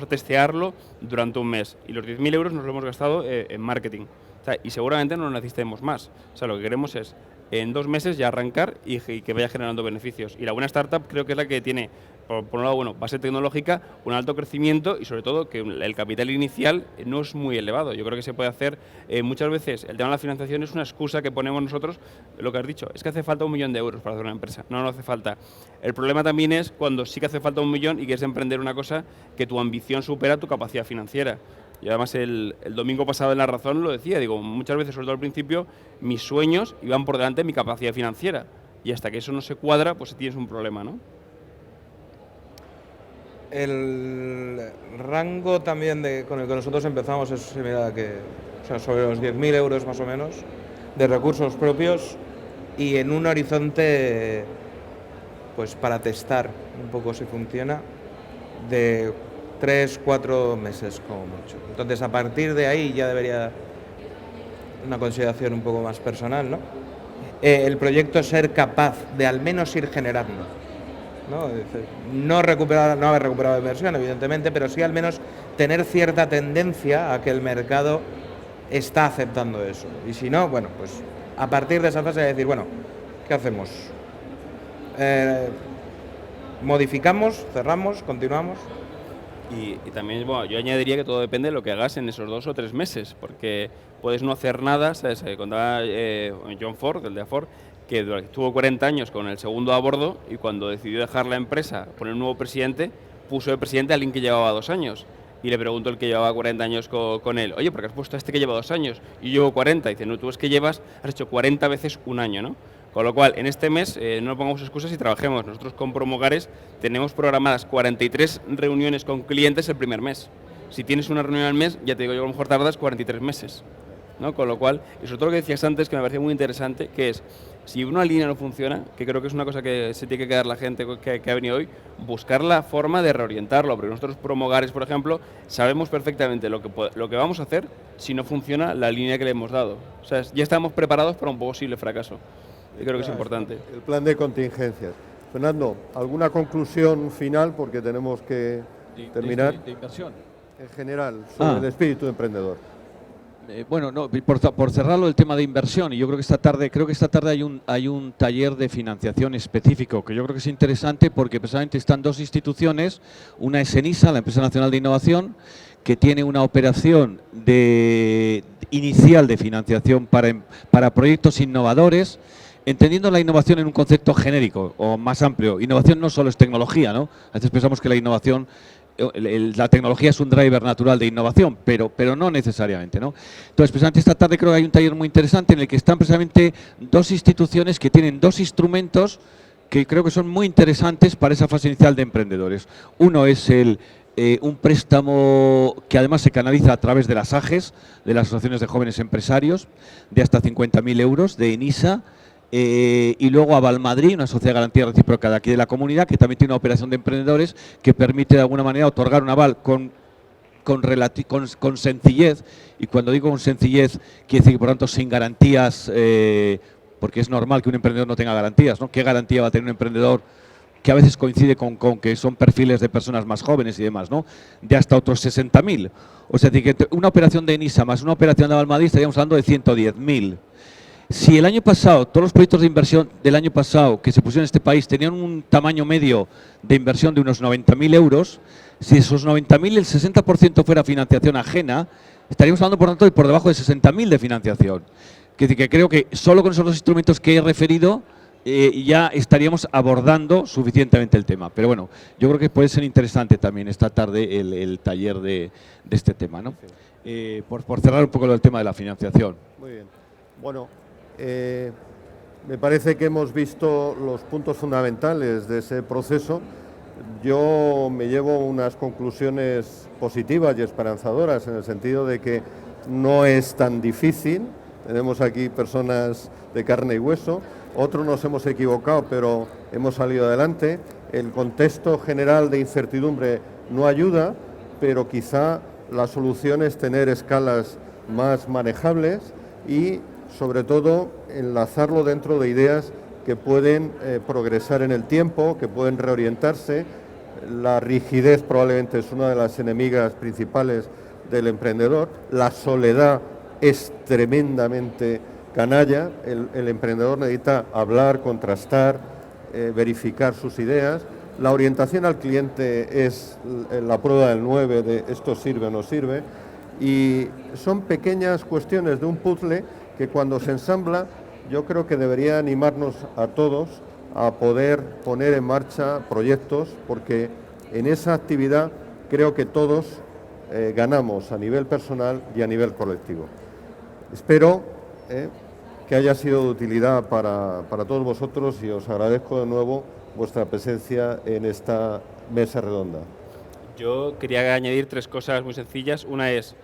testearlo durante un mes. Y los 10.000 euros nos los hemos gastado en marketing. O sea, y seguramente no necesitemos más. O sea, lo que queremos es en 2 meses ya arrancar y que vaya generando beneficios. Y la buena startup creo que es la que tiene, por un lado, bueno, base tecnológica, un alto crecimiento y sobre todo que el capital inicial no es muy elevado. Yo creo que se puede hacer muchas veces. El tema de la financiación es una excusa que ponemos nosotros. Lo que has dicho, es que hace falta 1 millón de euros para hacer una empresa. No hace falta. El problema también es cuando sí que hace falta 1 millón y quieres emprender una cosa que tu ambición supera tu capacidad financiera. Y además el domingo pasado en La Razón lo decía, digo, muchas veces, sobre todo al principio, mis sueños iban por delante de mi capacidad financiera. Y hasta que eso no se cuadra, pues tienes un problema, ¿no? El rango también con el que nosotros empezamos es similar o sea, sobre los 10.000 euros más o menos de recursos propios y en un horizonte, pues para testar un poco si funciona, de 3-4 meses como mucho. Entonces, a partir de ahí ya debería una consideración un poco más personal, ¿no? El proyecto ser capaz de al menos ir generando, ¿no? Es decir, no haber recuperado inversión, evidentemente, pero sí al menos tener cierta tendencia a que el mercado está aceptando eso. Y si no, bueno, pues a partir de esa fase de decir, bueno, ¿qué hacemos? ¿Modificamos, cerramos, continuamos? Y también, bueno, yo añadiría que todo depende de lo que hagas en esos 2 o 3 meses, porque puedes no hacer nada. ¿Sabes? Contaba John Ford, el de Ford, que tuvo 40 años con el segundo a bordo y cuando decidió dejar la empresa, poner un nuevo presidente, puso de presidente a alguien que llevaba 2 años. Y le preguntó el que llevaba 40 años con él, oye, ¿por qué has puesto a este que lleva 2 años? Y yo llevo 40. Y dice, no, tú es que has hecho 40 veces un año, ¿no? Con lo cual, en este mes no pongamos excusas y trabajemos. Nosotros con Promogares tenemos programadas 43 reuniones con clientes el primer mes. Si tienes una reunión al mes, ya te digo yo, a lo mejor tardas 43 meses, ¿no? Con lo cual, y sobre todo lo que decías antes, que me pareció muy interesante, que es, si una línea no funciona, que creo que es una cosa que se tiene que quedar la gente que ha venido hoy, buscar la forma de reorientarlo, porque nosotros Promogares, por ejemplo, sabemos perfectamente lo que vamos a hacer si no funciona la línea que le hemos dado. O sea, ya estamos preparados para un posible fracaso. Yo creo que es importante. El plan de contingencias. Fernando, ¿alguna conclusión final? Porque tenemos que terminar. De inversión. En general, sobre el espíritu emprendedor. Bueno, no, por cerrarlo el tema de inversión, y yo creo que esta tarde hay un taller de financiación específico que yo creo que es interesante porque precisamente están 2 instituciones, una es ENISA, la Empresa Nacional de Innovación, que tiene una operación inicial de financiación para proyectos innovadores, entendiendo la innovación en un concepto genérico o más amplio. Innovación no solo es tecnología, ¿no? A veces pensamos que la tecnología es un driver natural de innovación, pero no necesariamente, ¿no? Entonces, precisamente esta tarde creo que hay un taller muy interesante en el que están precisamente 2 instituciones que tienen 2 instrumentos que creo que son muy interesantes para esa fase inicial de emprendedores. Uno es un préstamo que además se canaliza a través de las AGES, de las Asociaciones de Jóvenes Empresarios, de hasta 50.000 euros, de ENISA, y luego Aval Madrid, una sociedad de garantía recíproca de aquí de la comunidad, que también tiene una operación de emprendedores que permite de alguna manera otorgar un aval con sencillez, y cuando digo con sencillez, quiere decir que por tanto sin garantías, porque es normal que un emprendedor no tenga garantías, ¿no? ¿Qué garantía va a tener un emprendedor que a veces coincide con que son perfiles de personas más jóvenes y demás, ¿no? De hasta otros 60.000. O sea, que una operación de ENISA más una operación de Aval Madrid estaríamos hablando de 110.000. Si el año pasado, todos los proyectos de inversión del año pasado que se pusieron en este país tenían un tamaño medio de inversión de unos 90.000 euros, si esos 90.000 el 60% fuera financiación ajena, estaríamos hablando por tanto de por debajo de 60.000 de financiación. Es decir, que creo que solo con esos 2 instrumentos que he referido ya estaríamos abordando suficientemente el tema. Pero bueno, yo creo que puede ser interesante también esta tarde el taller de este tema, ¿no? por cerrar un poco el tema de la financiación. Muy bien. Bueno, me parece que hemos visto los puntos fundamentales de ese proceso. Yo me llevo unas conclusiones positivas y esperanzadoras en el sentido de que no es tan difícil. Tenemos aquí personas de carne y hueso, otros nos hemos equivocado, pero hemos salido adelante. El contexto general de incertidumbre no ayuda, pero quizá la solución es tener escalas más manejables y, sobre todo, enlazarlo dentro de ideas que pueden progresar en el tiempo, que pueden reorientarse. La rigidez probablemente es una de las enemigas principales del emprendedor. La soledad es tremendamente canalla. El emprendedor necesita hablar, contrastar, verificar sus ideas. La orientación al cliente es la prueba del 9 de esto sirve o no sirve. Y son pequeñas cuestiones de un puzzle que cuando se ensambla yo creo que debería animarnos a todos a poder poner en marcha proyectos, porque en esa actividad creo que todos ganamos a nivel personal y a nivel colectivo. Espero que haya sido de utilidad para todos vosotros y os agradezco de nuevo vuestra presencia en esta mesa redonda. Yo quería añadir 3 cosas muy sencillas. Una es,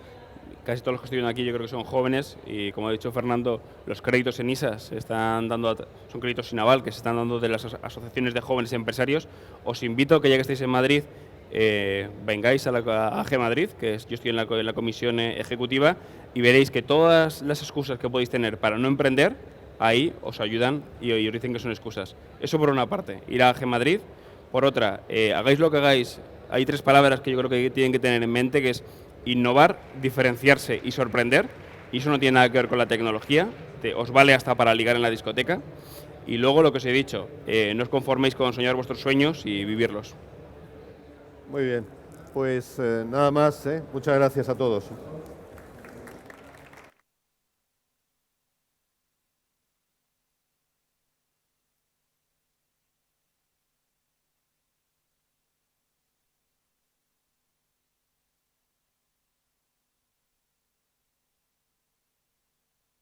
casi todos los que estoy viendo aquí yo creo que son jóvenes y, como ha dicho Fernando, los créditos en ISA se están dando, son créditos sin aval que se están dando de las asociaciones de jóvenes empresarios. Os invito que ya que estéis en Madrid, vengáis a la AG Madrid, yo estoy en la comisión ejecutiva, y veréis que todas las excusas que podéis tener para no emprender, ahí os ayudan y os dicen que son excusas. Eso por una parte, ir a AG Madrid. Por otra, hagáis lo que hagáis, hay 3 palabras que yo creo que tienen que tener en mente, que es innovar, diferenciarse y sorprender. Y eso no tiene nada que ver con la tecnología, os vale hasta para ligar en la discoteca. Y luego lo que os he dicho, no os conforméis con soñar vuestros sueños y vivirlos. Muy bien, pues nada más, muchas gracias a todos.